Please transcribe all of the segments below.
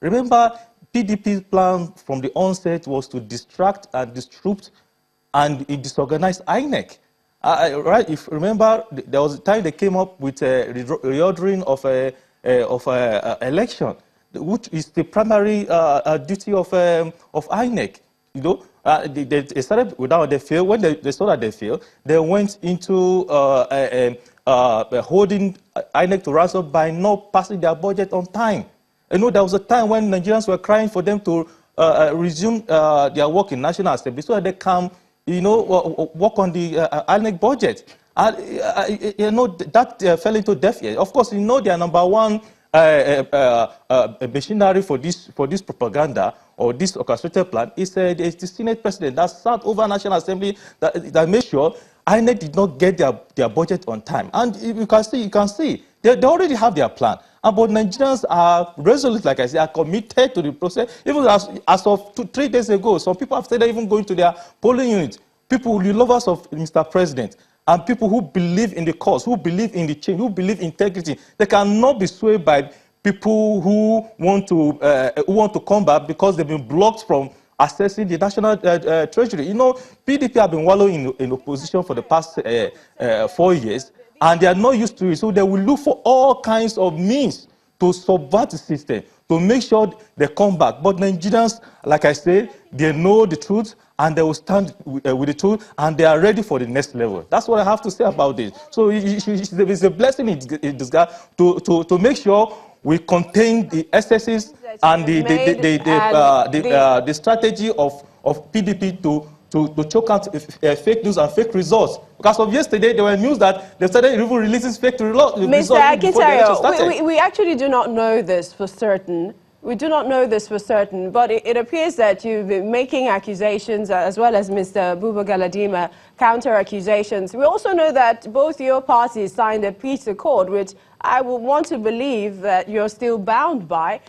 Remember, PDP's plan from the onset was to distract and disrupt and disorganize INEC. Right? If you remember, there was a time they came up with a reordering of election, which is the primary duty of INEC. You know, they started without they failed. When they saw that they failed, they went into holding INEC to ransom by not passing their budget on time. You know, there was a time when Nigerians were crying for them to resume their work in National Assembly so that they can, you know, work on the INEC budget. And, you know, that fell into deaf ears. Of course, you know, their number one machinery for this propaganda or this orchestrated plan is the Senate president that sat over National Assembly that made sure INEC did not get their budget on time. And you can see, they already have their plan. But Nigerians are resolute, like I said, are committed to the process. Even as of 3 days ago, some people have started even going to their polling units. People, the lovers of Mr. President, and people who believe in the cause, who believe in the change, who believe in integrity. They cannot be swayed by people who want to come back because they've been blocked from accessing the national treasury. You know, PDP have been wallowing in opposition for the past 4 years. And they are not used to it, so they will look for all kinds of means to subvert the system, to make sure they come back. But Nigerians, like I said, they know the truth, and they will stand with the truth, and they are ready for the next level. That's what I have to say about this. So it's a blessing in disguise to make sure we contain the excesses and the strategy of PDP to choke out fake news and fake results. Because of yesterday, there were news that they started even releasing fake results. Mr. Akintayo, we actually do not know this for certain. We do not know this for certain, but it appears that you've been making accusations, as well as Mr. Buba Galadima, counter-accusations. We also know that both your parties signed a peace accord, which I would want to believe that you're still bound by,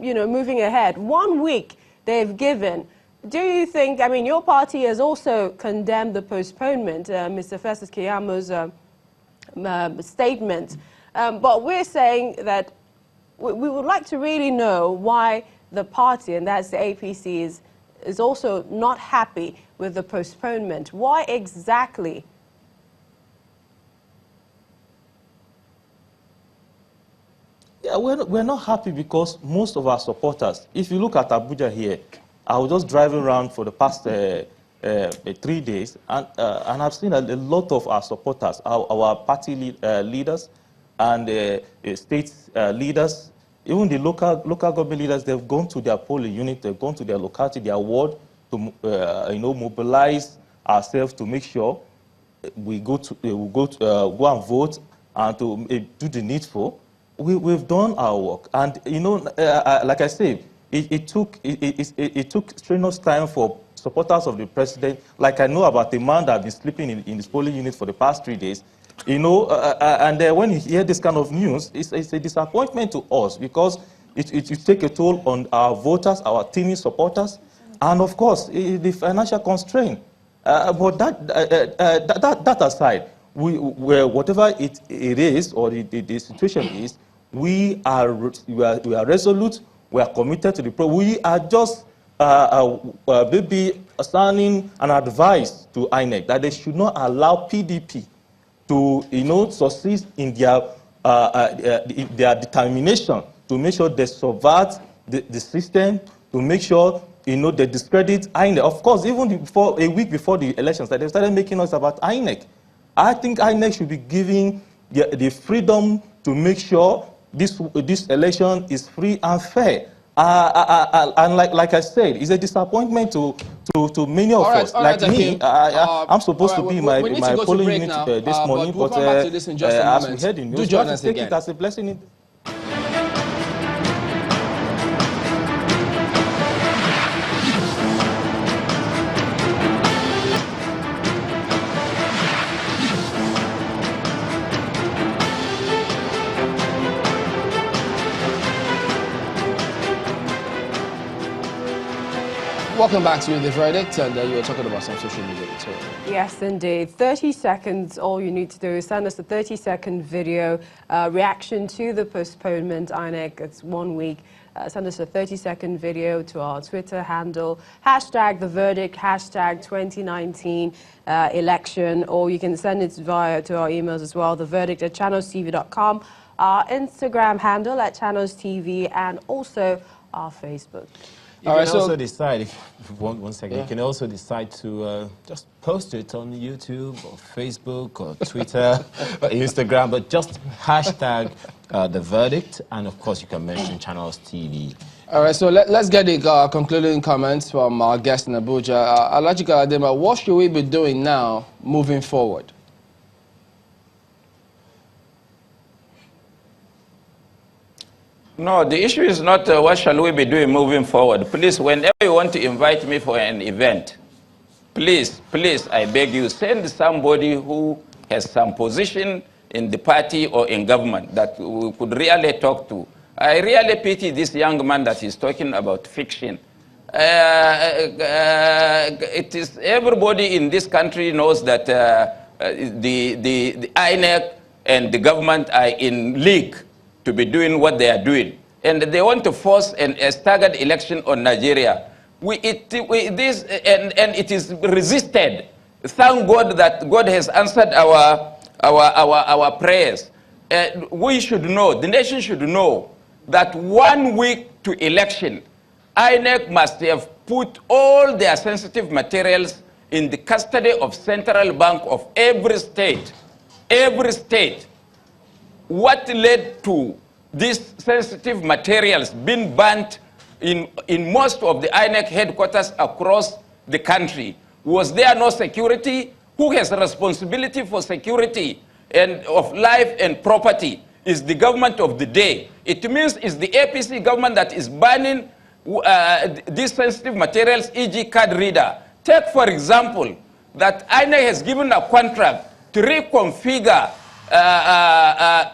you know, moving ahead. 1 week they've given. Do you think, I mean, your party has also condemned the postponement, Mr. Festus Keyamo's statement, but we're saying that we would like to really know why the party, and that's the APC, is also not happy with the postponement. Why exactly? Yeah, we're not happy because most of our supporters, if you look at Abuja here, I was just driving around for the past 3 days, and I've seen a lot of our supporters, our party leaders, and state leaders, even the local government leaders. They've gone to their polling unit, they've gone to their locality, their ward, to you know, mobilize ourselves to make sure we go and vote and to do the needful. We've done our work, and you know, like I say, it took strenuous time for supporters of the president. Like I know about a man that has been sleeping in his polling unit for the past 3 days. You know, and when you hear this kind of news, it's a disappointment to us because it takes a toll on our voters, our teaming supporters, and of course, the financial constraint. But that aside, whatever it is or the situation is, we are resolute. We are committed to the we are just maybe assigning an advice to INEC that they should not allow PDP to, you know, succeed in their determination to make sure they subvert the system, to make sure, you know, they discredit INEC. Of course, even before, a week before the elections, that they started making noise about INEC. I think INEC should be giving the freedom to make sure this election is free and fair. And like I said, it's a disappointment to many of us. Like me, I'm supposed to be in my polling unit this morning, but as we heard in news, I take it as a blessing. Welcome back to The Verdict, and you were talking about some social media material. Yes, indeed. 30 seconds, all you need to do is send us a 30-second video reaction to the postponement. INEC, it's 1 week. send us a 30-second video to our Twitter handle, hashtag the verdict, hashtag 2019 election, or you can send it via to our emails as well, theverdict@channelstv.com, our Instagram handle @channelstv, and also our Facebook. You can also decide, one second, you can also decide to just post it on YouTube or Facebook or Twitter or Instagram, but just hashtag the verdict, and of course you can mention Channels TV. All right, so let's get the concluding comments from our guest in Abuja. Alhaji Galadima, what should we be doing now moving forward? No, the issue is not what shall we be doing moving forward. Please, whenever you want to invite me for an event, please, I beg you, send somebody who has some position in the party or in government that we could really talk to. I really pity this young man that is talking about fiction. It is, everybody in this country knows that the INEC and the government are in league to be doing what they are doing. And they want to force a staggered election on Nigeria. It is resisted. Thank God that God has answered our prayers. We should know, the nation should know, that 1 week to election, INEC must have put all their sensitive materials in the custody of Central Bank of every state. Every state. What led to these sensitive materials being burnt in most of the INEC headquarters across the country? Was there no security? Who has responsibility for security and of life and property? Is the government of the day. It means it's the APC government that is burning these sensitive materials, e.g. card reader. Take, for example, that INEC has given a contract to reconfigure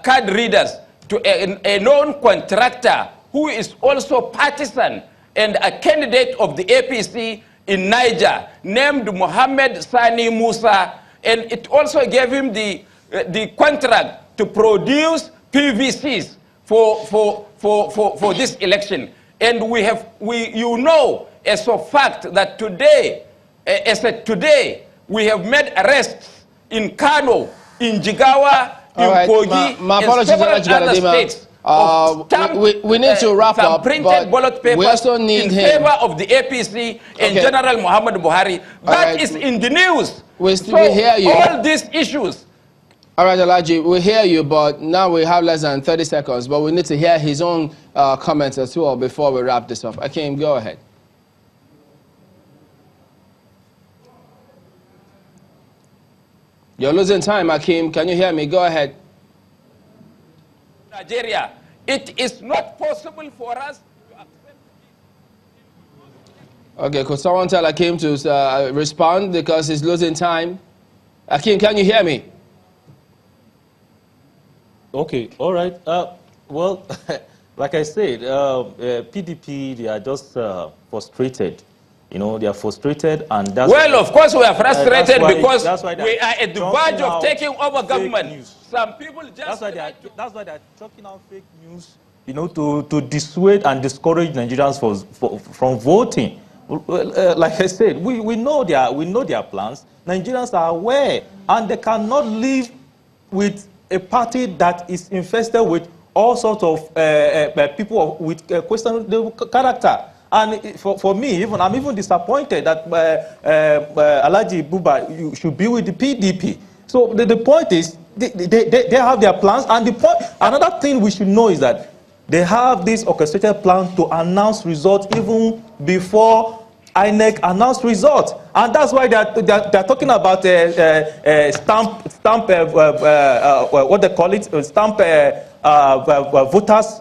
card readers to a known contractor who is also partisan and a candidate of the APC in Niger, named Mohammed Sani Musa, and it also gave him the contract to produce PVCs for this election. And you know, as a fact that today, we have made arrests in Kano, in Jigawa, in Kogi, in several other states. We need to wrap up, printed ballot papers we also need in favor of the APC and General Muhammad Buhari. That is in the news. We hear you. All these issues. All right, Alhaji, we hear you, but now we have less than 30 seconds, but we need to hear his own comments as well before we wrap this up. Akeem, go ahead. You're losing time, Akeem. Can you hear me? Go ahead. Nigeria, it is not possible for us to accept. Okay, could someone tell Akeem to respond because he's losing time? Akeem, can you hear me? Okay, all right. Well, like I said, PDP, they are just frustrated. You know, they are frustrated, and that's well, of course, we are frustrated because we are at the verge of taking over government. Some people just that's why they are talking out fake news. You know, to dissuade and discourage Nigerians from voting. Like I said, we know their plans. Nigerians are aware, and they cannot live with a party that is infested with all sorts of people with questionable character. And for me, I'm even disappointed that Alhaji Buba, you should be with the PDP. So the point is, they have their plans. And another thing we should know is that they have this orchestrated plan to announce results even before INEC announced results. And that's why they're talking about stamp what they call it, stamp voters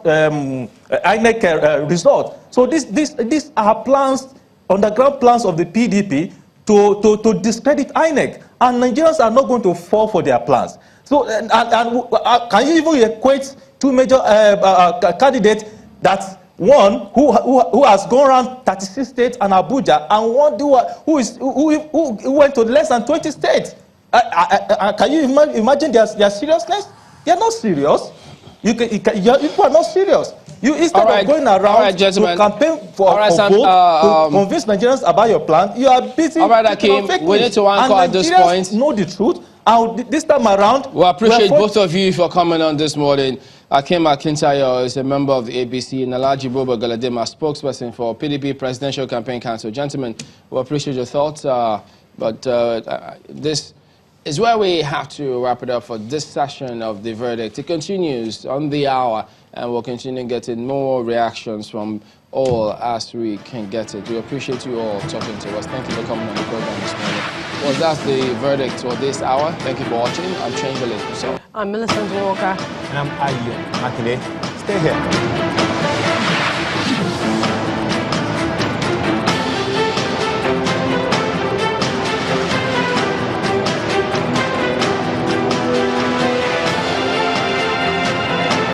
INEC result. So these are plans, underground plans of the PDP to discredit INEC, and Nigerians are not going to fall for their plans. So can you even equate two major candidates, that one who has gone around 36 states and Abuja, and one who went to less than 20 states? Can you imagine their seriousness? They are not serious. People are not serious. Instead of going around to campaign for vote, to convince Nigerians about your plan, you are busy. All right, Akeem, we need to anchor at this point. Know the truth. And this time around, we appreciate both of you for coming on this morning. Akeem Akintayo is a member of the APC, and Alhaji Buba Galadima, spokesperson for PDP Presidential Campaign Council. Gentlemen, we appreciate your thoughts, but this is where we have to wrap it up for this session of the verdict. It continues on the hour, and we'll continue getting more reactions from all as we can get it. We appreciate you all talking to us. Thank you for coming on the program this morning. Well, that's the verdict for this hour. Thank you for watching. I'm Chamberlain. I'm Millicent Walker. And I'm Ayo Makinde. Stay here.